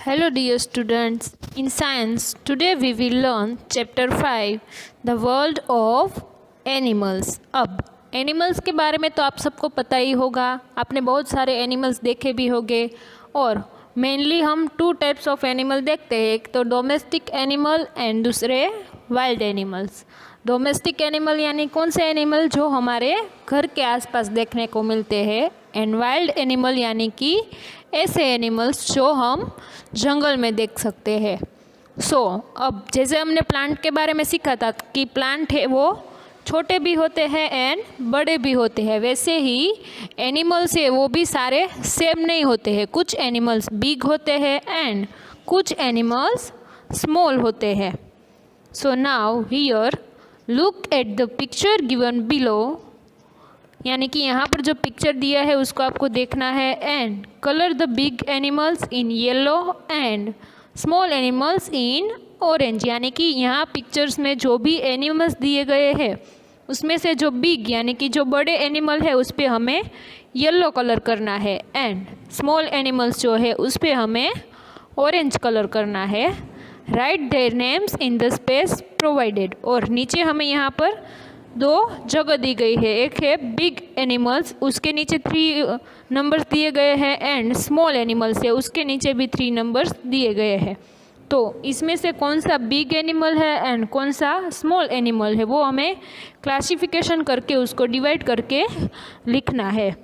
Hello dear students, in science today we will learn chapter 5 the world of animals। अब animals के बारे में तो आप सबको पता ही होगा, आपने बहुत सारे एनिमल्स देखे भी होंगे और मेनली हम टू टाइप्स ऑफ एनिमल देखते हैं, एक तो डोमेस्टिक एनिमल एंड दूसरे वाइल्ड एनिमल्स। डोमेस्टिक एनिमल यानी कौन से एनिमल जो हमारे घर के आसपास देखने को मिलते हैं, एंड वाइल्ड एनिमल यानी कि ऐसे एनिमल्स जो हम जंगल में देख सकते हैं। अब जैसे हमने प्लांट के बारे में सीखा था कि प्लांट है वो छोटे भी होते हैं एंड बड़े भी होते हैं, वैसे ही एनिमल्स है वो भी सारे सेम नहीं होते हैं। कुछ एनिमल्स बिग होते हैं एंड कुछ एनिमल्स स्मॉल होते हैं। So now here look at the picture given below, यानी कि यहाँ पर जो पिक्चर दिया है उसको आपको देखना है and colour the big animals in yellow and small animals in orange. यानी कि यहाँ पिक्चर्स में जो भी एनिमल्स दिए गए हैं उसमें से जो बिग यानी कि जो बड़े एनिमल है उस पर हमें येलो कलर करना है एंड स्मॉल एनिमल्स जो है उस पर हमें ऑरेंज कलर करना है। Right their names in the space provided, और नीचे हमें यहाँ पर दो जगह दी गई है, एक है बिग एनिमल्स उसके नीचे 3 नंबर्स दिए गए हैं एंड स्मॉल एनिमल्स है उसके नीचे भी 3 नंबर्स दिए गए हैं। तो इसमें से कौन सा बिग एनिमल है एंड कौन सा स्मॉल एनिमल है वो हमें क्लासिफिकेशन करके उसको डिवाइड करके लिखना है।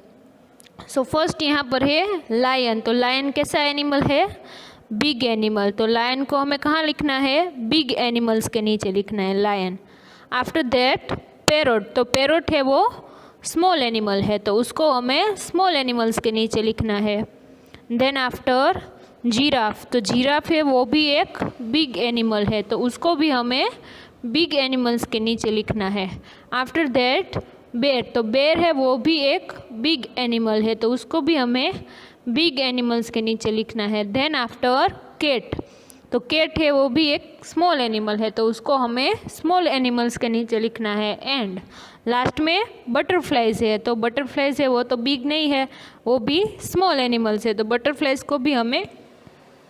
सो फर्स्ट यहाँ पर है लायन। तो लायन कैसा एनिमल है? Big animal. तो लायन को हमें कहाँ लिखना है? बिग एनिमल्स के नीचे लिखना है लायन। After that parrot. तो पैरोट है वो स्मॉल एनिमल है तो उसको हमें स्मॉल एनिमल्स के नीचे लिखना है। Then after giraffe. तो जिराफ है वो भी एक बिग एनिमल है तो उसको भी हमें बिग एनिमल्स के नीचे लिखना है। आफ्टर दैट बेर। तो बेर है वो भी एक बिग एनिमल है तो उसको भी हमें बिग एनिमल्स के नीचे लिखना है। Then after cat. तो कैट है वो भी एक स्मॉल एनिमल है तो उसको हमें स्मॉल एनिमल्स के नीचे लिखना है। एंड लास्ट में बटरफ्लाइज है। तो बटरफ्लाइज है वो तो बिग नहीं है, वो भी स्मॉल एनिमल्स है तो बटरफ्लाइज को भी हमें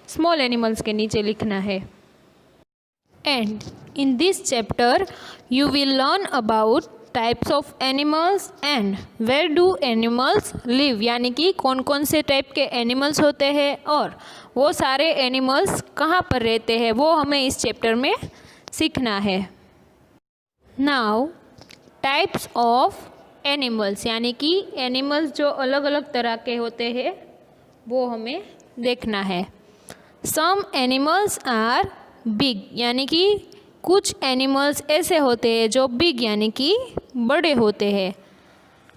स्मॉल एनिमल्स के नीचे लिखना है। And in this chapter you will learn about types of animals and where do animals live, यानी कि कौन कौन से टाइप के एनिमल्स होते हैं और वो सारे एनिमल्स कहाँ पर रहते हैं वो हमें इस चैप्टर में सीखना है। नाउ टाइप्स ऑफ एनिमल्स, यानी कि एनिमल्स जो अलग अलग तरह के होते हैं वो हमें देखना है। सम एनिमल्स आर बिग, यानी कि कुछ एनिमल्स ऐसे होते हैं जो बिग यानी कि बड़े होते हैं।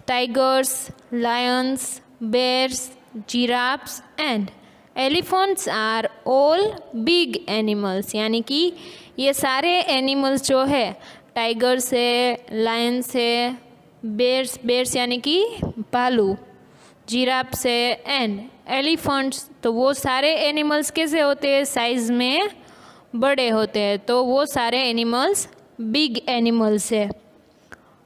Tigers, lions, bears, giraffes and elephants are all big animals, यानी कि ये सारे एनिमल्स जो है टाइगर्स है, लायंस है, बेयर्स यानी कि भालू, जिराफ्स है एंड एलिफेंट्स। तो वो सारे एनिमल्स कैसे होते हैं? साइज़ में बड़े होते हैं तो वो सारे एनिमल्स बिग एनिमल्स है।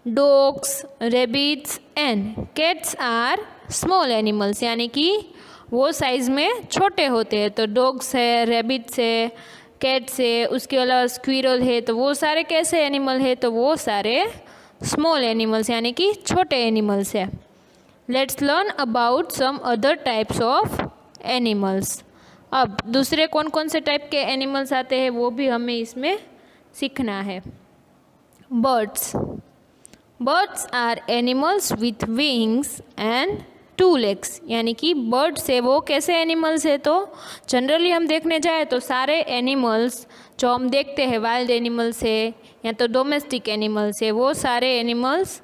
Dogs, rabbits and cats are small animals, यानी कि वो साइज़ में छोटे होते हैं तो डॉग्स है, रैबिट्स है, कैट्स है, उसके अलावा स्क्विरल है तो वो सारे कैसे एनिमल है? तो वो सारे स्मॉल एनिमल्स यानी कि छोटे एनिमल्स है। Let's learn about some other types of animals. अब दूसरे कौन कौन से टाइप के एनिमल्स आते हैं वो भी हमें इसमें सीखना है। Birds. Birds are animals with wings and 2 legs, यानी कि बर्ड्स है वो कैसे एनिमल्स है? तो जनरली हम देखने जाए तो सारे एनिमल्स जो हम देखते हैं वाइल्ड एनिमल्स है या तो डोमेस्टिक एनिमल्स है वो सारे एनिमल्स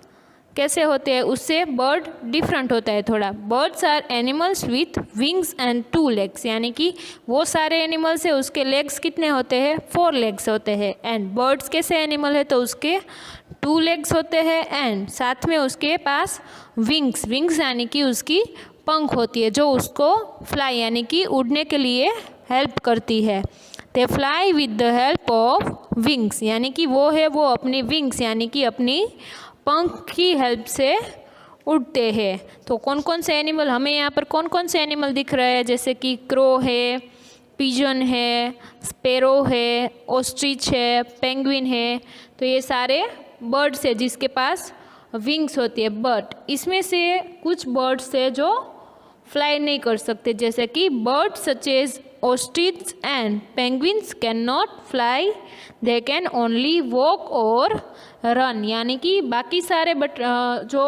कैसे होते हैं? उससे बर्ड डिफरेंट होता है थोड़ा। Birds are animals with wings and 2 legs, यानी कि वो सारे एनिमल्स है उसके लेग्स कितने होते हैं? 4 legs होते हैं। एंड बर्ड्स कैसे एनिमल है? तो उसके 2 legs होते हैं एंड साथ में उसके पास विंग्स यानी कि उसकी पंख होती है जो उसको फ्लाई यानी कि उड़ने के लिए हेल्प करती है। They fly with the help of wings, यानी कि वो है वो अपनी विंग्स यानी कि अपनी पंख की हेल्प से उड़ते हैं। तो कौन कौन से एनिमल हमें यहाँ पर कौन कौन से एनिमल दिख रहे हैं? जैसे कि क्रो है, पिजन है, स्पैरो है, ऑस्ट्रिच है, पेंगुइन है। तो ये सारे बर्ड्स है जिसके पास विंग्स होती है। बट इसमें से कुछ बर्ड्स है जो फ्लाई नहीं कर सकते, जैसे कि birds such as ostrich and penguins can not fly, they can only walk और रन। यानी कि बाकी सारे जो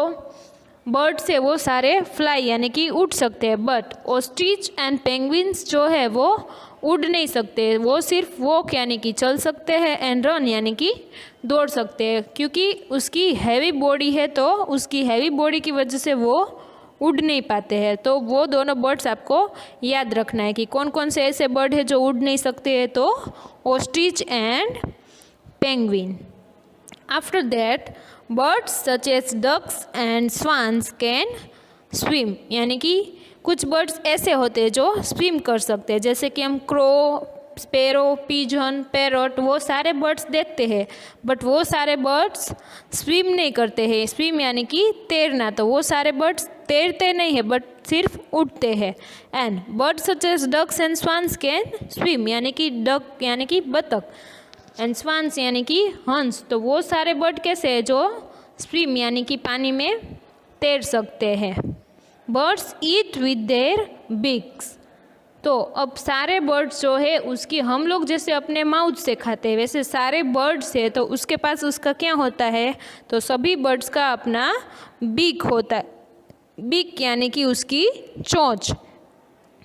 बर्ड्स है वो सारे फ्लाई यानी कि उड़ सकते हैं, बट ऑस्ट्रिच एंड पेंगुइन्स जो है वो उड़ नहीं सकते, वो सिर्फ वॉक यानी कि चल सकते हैं एंड रन यानी कि दौड़ सकते हैं। क्योंकि उसकी हैवी बॉडी है तो उसकी हैवी बॉडी की वजह से वो उड़ नहीं पाते हैं। तो वो दोनों बर्ड्स आपको याद रखना है कि कौन कौन से ऐसे बर्ड है जो उड़ नहीं सकते हैं। तो ostrich and penguin. After that birds such as ducks and swans can swim, यानी कि कुछ बर्ड्स ऐसे होते हैं जो स्विम कर सकते हैं, जैसे कि हम क्रो, स्पैरो, पिजन, पैरट, वो सारे बर्ड्स देखते हैं बट वो सारे बर्ड्स स्विम नहीं करते हैं। स्विम यानी कि तैरना, तो वो सारे बर्ड्स तैरते नहीं है बट सिर्फ उड़ते हैं। And birds such as ducks and swans can swim, यानी कि डक यानी कि बतख एंड स्वान्स यानी कि हंस, तो वो सारे बर्ड कैसे हैं जो स्विम यानी कि पानी में तैर सकते हैं। बर्ड्स ईट विद देयर बिक्स, तो अब सारे बर्ड्स जो है उसकी हम लोग जैसे अपने माउथ से खाते हैं वैसे सारे बर्ड्स है तो उसके पास उसका क्या होता है, तो सभी बर्ड्स का अपना बीक होता है। बीक यानी कि उसकी चोंच।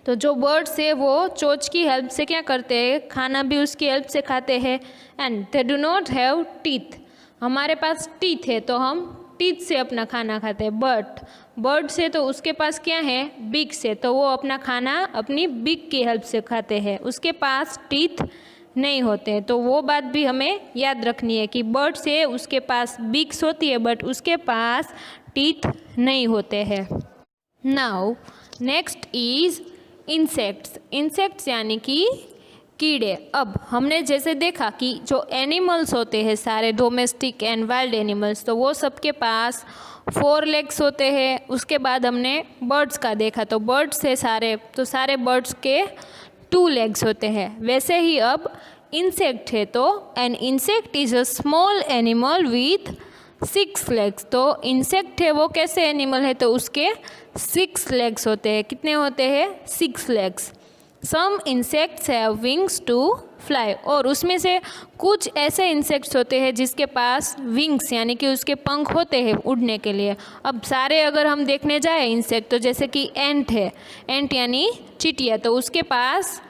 तो जो बर्ड्स है वो चोंच की हेल्प से क्या करते हैं, खाना भी उसकी हेल्प से खाते हैं। And they do not have teeth, हमारे पास टीथ है तो हम टीथ से अपना खाना खाते हैं, बट बर्ड से तो उसके पास क्या है, बीक से, तो वो अपना खाना अपनी बीक की हेल्प से खाते हैं, उसके पास टीथ नहीं होते। तो वो बात भी हमें याद रखनी है कि बर्ड से उसके पास बीक्स होती है बट उसके पास टीथ नहीं होते हैं। Now next is insects. Insects यानी कि कीड़े। अब हमने जैसे देखा कि जो एनिमल्स होते हैं सारे डोमेस्टिक एंड वाइल्ड एनिमल्स, तो वो सबके पास 4 लेग्स होते हैं। उसके बाद हमने बर्ड्स का देखा, तो बर्ड्स है सारे, तो सारे बर्ड्स के 2 लेग्स होते हैं। वैसे ही अब इंसेक्ट है, तो an insect is a small animal with 6 legs. तो इंसेक्ट है वो कैसे एनिमल है, तो उसके 6 लेग्स होते हैं। कितने होते हैं, 6 legs. Some insects have wings to fly, और उसमें से कुछ ऐसे इंसेक्ट्स होते हैं जिसके पास विंग्स यानी कि उसके पंख होते हैं उड़ने के लिए। अब सारे अगर हम देखने जाए इंसेक्ट, तो जैसे कि एंट है, एंट यानी चींटियाँ, तो उसके पास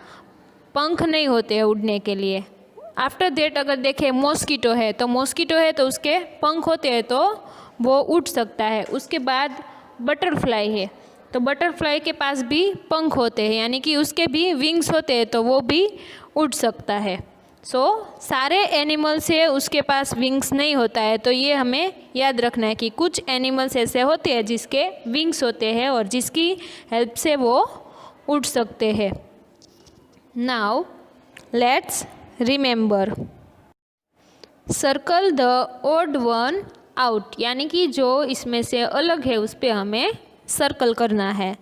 पंख नहीं होते हैं उड़ने के लिए। आफ्टर देट अगर देखें मॉस्किटो है, तो मॉस्किटो है तो उसके पंख होते हैं तो वो उड़ सकता है। उसके बाद बटरफ्लाई है, तो बटरफ्लाई के पास भी पंख होते हैं यानी कि उसके भी विंग्स होते हैं तो वो भी उड़ सकता है। सो सारे एनिमल्स है उसके पास विंग्स नहीं होता है, तो ये हमें याद रखना है कि कुछ एनिमल्स ऐसे होते हैं जिसके विंग्स होते हैं और जिसकी हेल्प से वो उड़ सकते हैं। Now let's remember. Circle the odd one out, यानी कि जो इसमें से अलग है उस पर हमें सर्कल करना है।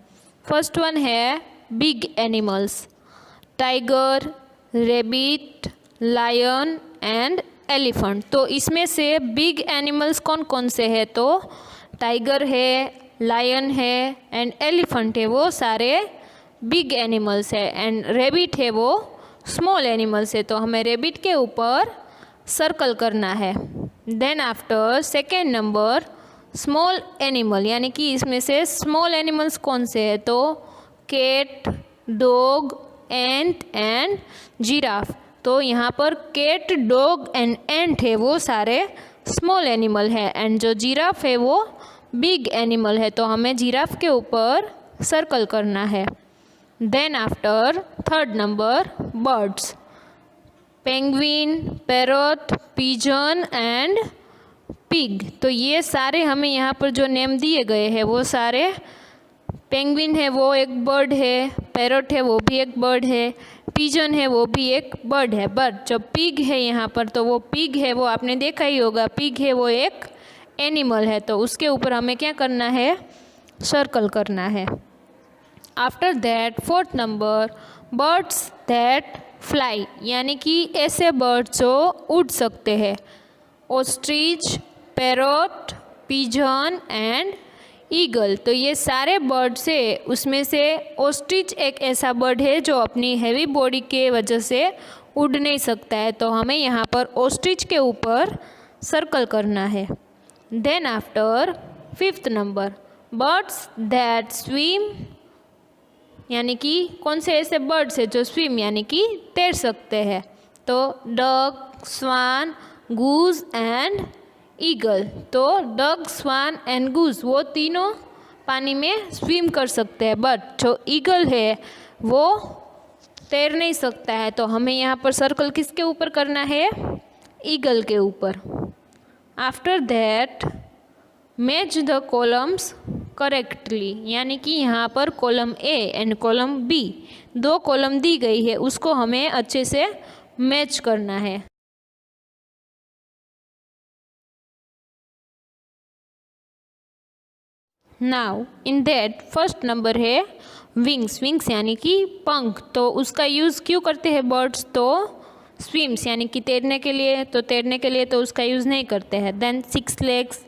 फर्स्ट वन है big animals, tiger, rabbit, lion and elephant. तो इसमें से बिग एनिमल्स कौन कौन से हैं, तो टाइगर है, लायन है एंड एलिफेंट है, वो सारे बिग एनिमल्स है। एंड रेबिट है वो स्मॉल एनिमल्स है, तो हमें रेबिट के ऊपर सर्कल करना है। Then after second number small animal, यानी कि इसमें से स्मॉल एनिमल्स कौन से हैं, तो cat, dog, ant and giraffe. तो यहाँ पर कैट, डॉग एंड एंट है वो सारे स्मॉल एनिमल है, एंड जो जिराफ है वो बिग एनिमल है, तो हमें जिराफ के ऊपर सर्कल करना है। Then after third number birds, penguin, parrot, pigeon and pig. तो ये सारे हमें यहाँ पर जो नेम दिए गए हैं वो सारे, पेंगुइन है वो एक बर्ड है, पैरट है वो भी एक बर्ड है, पिजन है वो भी एक बर्ड है। बट जो पिग है यहाँ पर, तो वो पिग है वो आपने देखा ही होगा, पिग है वो एक एनिमल है, तो उसके ऊपर हमें क्या करना है, सर्कल करना है। After that fourth number birds that fly, यानी कि ऐसे बर्ड्स जो उड़ सकते हैं। Ostrich, parrot, pigeon and eagle. तो ये सारे बर्ड्स है, उसमें से ऑस्ट्रिच एक ऐसा बर्ड है जो अपनी हैवी बॉडी के वजह से उड़ नहीं सकता है, तो हमें यहाँ पर ऑस्ट्रिच के ऊपर सर्कल करना है। Then after 5th number, birds that swim, यानी कि कौन से ऐसे बर्ड्स है जो स्विम यानी कि तैर सकते हैं। तो duck, swan, goose and eagle. तो डक, स्वान एंड गूज वो तीनों पानी में स्विम कर सकते हैं, बट जो ईगल है वो तैर नहीं सकता है। तो हमें यहाँ पर सर्कल किसके ऊपर करना है? ईगल के ऊपर। After that match the columns correctly, यानी कि यहाँ पर column A and column B, 2 column दी गई है, उसको हमें अच्छे से मैच करना है। Now in that first number है विंग्स। विंग्स यानी कि पंख। तो उसका यूज़ क्यों करते हैं बर्ड्स? तो स्विम्स यानी कि तैरने के लिए, तो तैरने के लिए तो उसका यूज़ नहीं करते हैं। Then 6 legs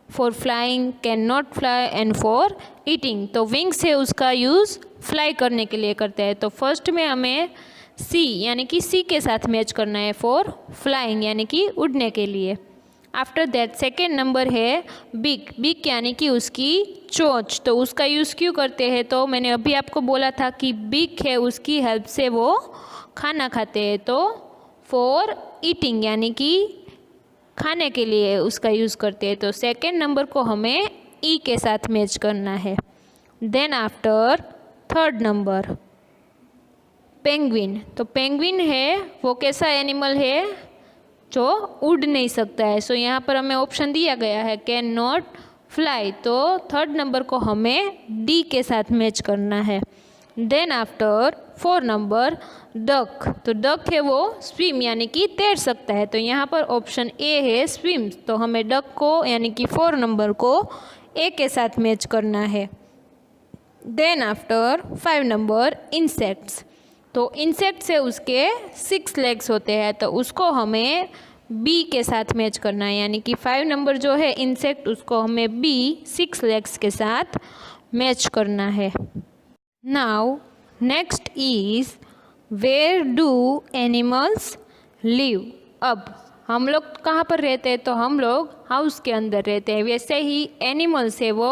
for flying, can not fly and for eating. तो विंग्स है उसका यूज़ फ्लाई करने के लिए करते हैं। तो फर्स्ट में हमें सी यानी कि सी के साथ मैच करना है फॉर फ्लाइंग यानी कि उड़ने के लिए। आफ्टर दैट सेकेंड नंबर है बिक। बिक यानी कि उसकी चोंच। तो उसका यूज़ क्यों करते हैं? तो मैंने अभी आपको बोला था कि बिक है उसकी हेल्प से वो खाना खाते हैं। तो फॉर ईटिंग यानी कि खाने के लिए उसका यूज़ करते हैं। तो सेकेंड नंबर को हमें ई के साथ मैच करना है। Then after third number penguin. तो पेंगुइन है वो कैसा एनिमल है जो उड़ नहीं सकता है। सो यहाँ पर हमें ऑप्शन दिया गया है कैन नॉट फ्लाई। तो थर्ड नंबर को हमें डी के साथ मैच करना है। Then after 4 number duck. तो डक है वो स्विम यानी कि तैर सकता है। तो यहाँ पर ऑप्शन ए है स्विम। तो हमें डक को यानी कि 4 नंबर को ए के साथ मैच करना है। Then after 5 number insects. तो इंसेक्ट से उसके 6 legs होते हैं, तो उसको हमें बी के साथ मैच करना है। यानी कि 5 नंबर जो है इंसेक्ट उसको हमें बी 6 legs के साथ मैच करना है। Now next is where do animals live. अब हम लोग कहाँ पर रहते हैं? तो हम लोग हाउस के अंदर रहते हैं। वैसे ही एनिमल्स है वो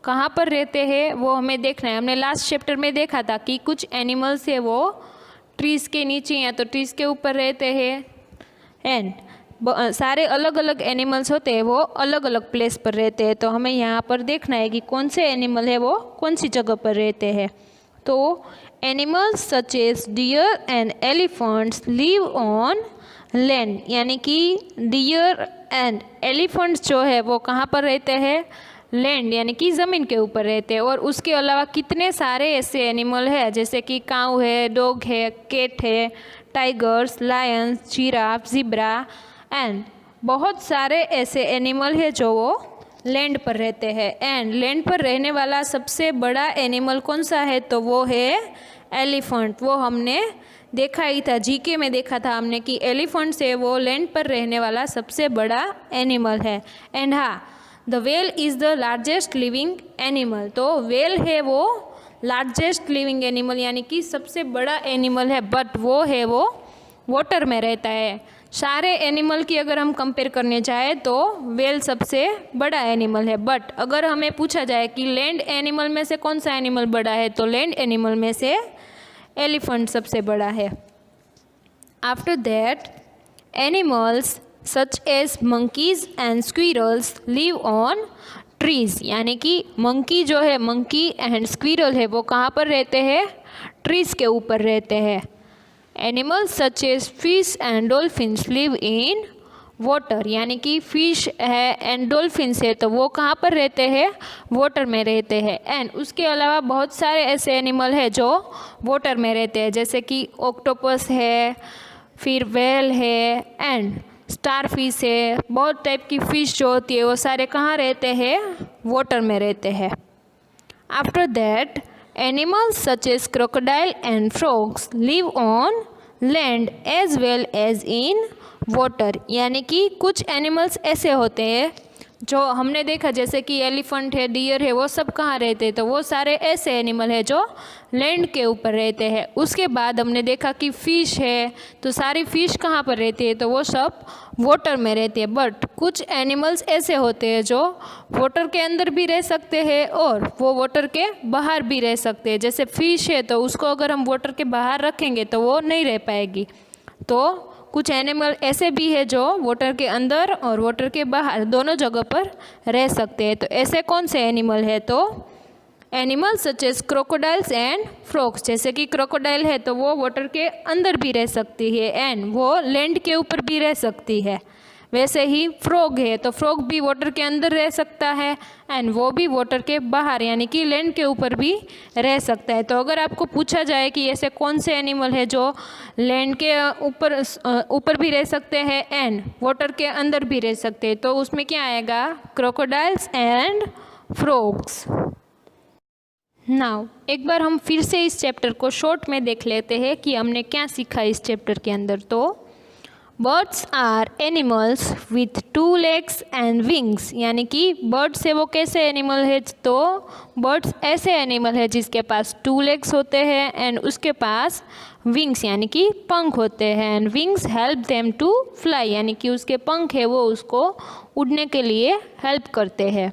कहाँ पर रहते हैं वो हमें देखना है। हमने लास्ट चैप्टर में देखा था कि कुछ एनिमल्स है वो ट्रीज़ के नीचे या तो ट्रीज़ के ऊपर रहते हैं, एंड सारे अलग अलग एनिमल्स होते हैं वो अलग अलग प्लेस पर रहते हैं। तो हमें यहाँ पर देखना है कि कौन से एनिमल है वो कौन सी जगह पर रहते हैं। तो animals such as deer and elephants live on land, यानी कि डियर एंड एलिफेंट्स जो है वो कहाँ पर रहते हैं? लैंड यानी कि ज़मीन के ऊपर रहते हैं। और उसके अलावा कितने सारे ऐसे एनिमल है जैसे कि काऊ है, डॉग है, कैट है, tigers, Lions, giraffe, zebra and बहुत सारे ऐसे एनिमल है जो वो लैंड पर रहते हैं। एंड लैंड पर रहने वाला सबसे बड़ा एनिमल कौन सा है? तो वो है एलिफेंट। वो हमने देखा ही था, जीके में देखा था हमने कि एलिफेंट से वो लैंड पर रहने वाला सबसे बड़ा एनिमल है। एंड हाँ, the whale is the largest living animal. तो व्हेल है वो लार्जेस्ट लिविंग एनिमल यानी कि सबसे बड़ा एनिमल है, बट वो है वो वाटर में रहता है। सारे एनिमल की अगर हम कंपेयर करने जाए तो व्हेल सबसे बड़ा एनिमल है, बट अगर हमें पूछा जाए कि लैंड एनिमल में से कौन सा एनिमल बड़ा है तो लैंड एनिमल में से एलिफेंट सबसे बड़ा है। After that animals such as monkeys and squirrels live on trees, यानी कि मंकी जो है, मंकी एंड स्क्विरल है वो कहाँ पर रहते हैं? ट्रीज़ के ऊपर रहते हैं। Animals such as fish and dolphins live in water, यानी कि फिश है एंड डॉल्फिन्स है तो वो कहाँ पर रहते हैं? वाटर में रहते हैं। एंड उसके अलावा बहुत सारे ऐसे एनिमल है जो वाटर में रहते हैं जैसे कि ऑक्टोपस है, फिर व्हेल है एंड स्टार फिश है। बहुत टाइप की फ़िश जो होती है वो सारे कहाँ रहते हैं? वाटर में रहते हैं। After that animals such as crocodile and frogs live on land as well as in water. यानी कि कुछ एनिमल्स ऐसे होते हैं जो हमने देखा, जैसे कि एलिफेंट है, डियर है, वो सब कहाँ रहते हैं, तो वो सारे ऐसे एनिमल है जो लैंड के ऊपर रहते हैं। उसके बाद हमने देखा कि फ़िश है, तो सारी फ़िश कहाँ पर रहती है, तो वो सब वाटर में रहती है। बट कुछ एनिमल्स ऐसे होते हैं जो वाटर के अंदर भी रह सकते हैं और वो वाटर के बाहर भी रह सकते हैं। जैसे फ़िश है तो उसको अगर हम वाटर के बाहर रखेंगे तो वो नहीं रह पाएगी। तो कुछ एनिमल ऐसे भी है जो वाटर के अंदर और वाटर के बाहर दोनों जगह पर रह सकते हैं। तो ऐसे कौन से एनिमल है, तो animals such as crocodiles and frogs. जैसे कि क्रोकोडाइल है तो वो वाटर के अंदर भी रह सकती है एंड वो लैंड के ऊपर भी रह सकती है। वैसे ही फ्रॉग है तो फ्रॉग भी वाटर के अंदर रह सकता है एंड वो भी वाटर के बाहर यानी कि लैंड के ऊपर भी रह सकता है। तो अगर आपको पूछा जाए कि ऐसे कौन से एनिमल है जो लैंड के ऊपर भी रह सकते हैं एंड वाटर के अंदर भी रह सकते हैं, तो उसमें क्या आएगा, क्रोकोडाइल्स एंड फ्रॉग्स। नाउ एक बार हम फिर से इस चैप्टर को शॉर्ट में देख लेते हैं कि हमने क्या सीखा इस चैप्टर के अंदर। तो birds are animals with 2 legs and wings. यानी कि बर्ड्स है वो कैसे एनिमल है, तो बर्ड्स ऐसे एनिमल है जिसके पास 2 legs होते हैं एंड उसके पास विंग्स यानी कि पंख होते हैं। And wings help them to fly, यानी कि उसके पंख है वो उसको उड़ने के लिए हेल्प करते हैं।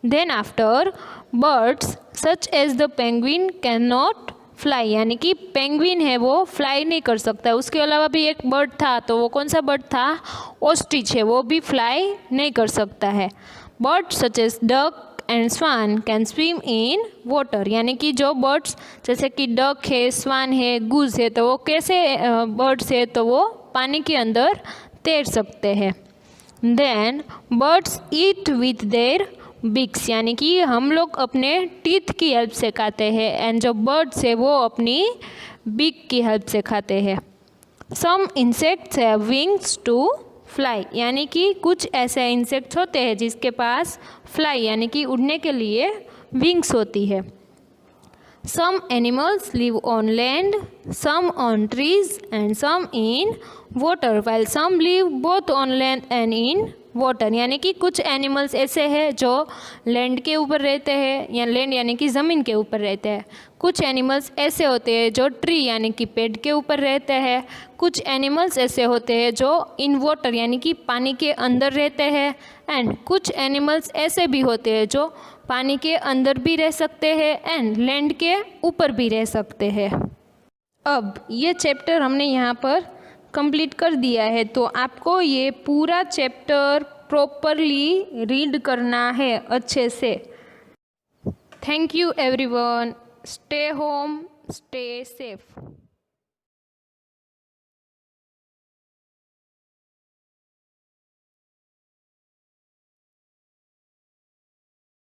Then after birds such as the penguin can not fly, यानी कि पेंगुइन है वो फ्लाई नहीं कर सकता। उसके अलावा भी एक बर्ड था, तो वो कौन सा बर्ड था, ऑस्ट्रिच है, वो भी फ्लाई नहीं कर सकता है। Birds such as duck and swan can swim in water, यानी कि जो बर्ड्स जैसे कि डक है, स्वान है, गूज है, तो वो कैसे बर्ड्स है, तो वो पानी के अंदर तैर सकते हैं। Then birds eat with their beaks, यानी कि हम लोग अपने टीथ की हेल्प से खाते हैं एंड जो बर्ड्स है वो अपनी बिग की हेल्प से खाते हैं। Some insects have wings to fly, यानी कि कुछ ऐसे इंसेक्ट्स होते हैं जिसके पास फ्लाई यानी कि उड़ने के लिए विंग्स होती है। Some animals live on land, some on trees and some in water, while some live both on land and in water, यानी कि कुछ एनिमल्स ऐसे हैं जो लैंड के ऊपर रहते हैं या लैंड यानी कि ज़मीन के ऊपर रहते हैं। कुछ एनिमल्स ऐसे होते हैं जो ट्री यानी कि पेड़ के ऊपर रहते हैं। कुछ एनिमल्स ऐसे होते हैं जो इन वाटर यानी कि पानी के अंदर रहते हैं एंड कुछ एनिमल्स ऐसे भी होते हैं जो पानी के अंदर भी रह सकते हैं एंड लैंड के ऊपर भी रह सकते हैं। अब ये चैप्टर हमने यहाँ पर कंप्लीट कर दिया है, तो आपको ये पूरा चैप्टर प्रॉपरली रीड करना है अच्छे से। Thank you everyone, stay home, stay safe.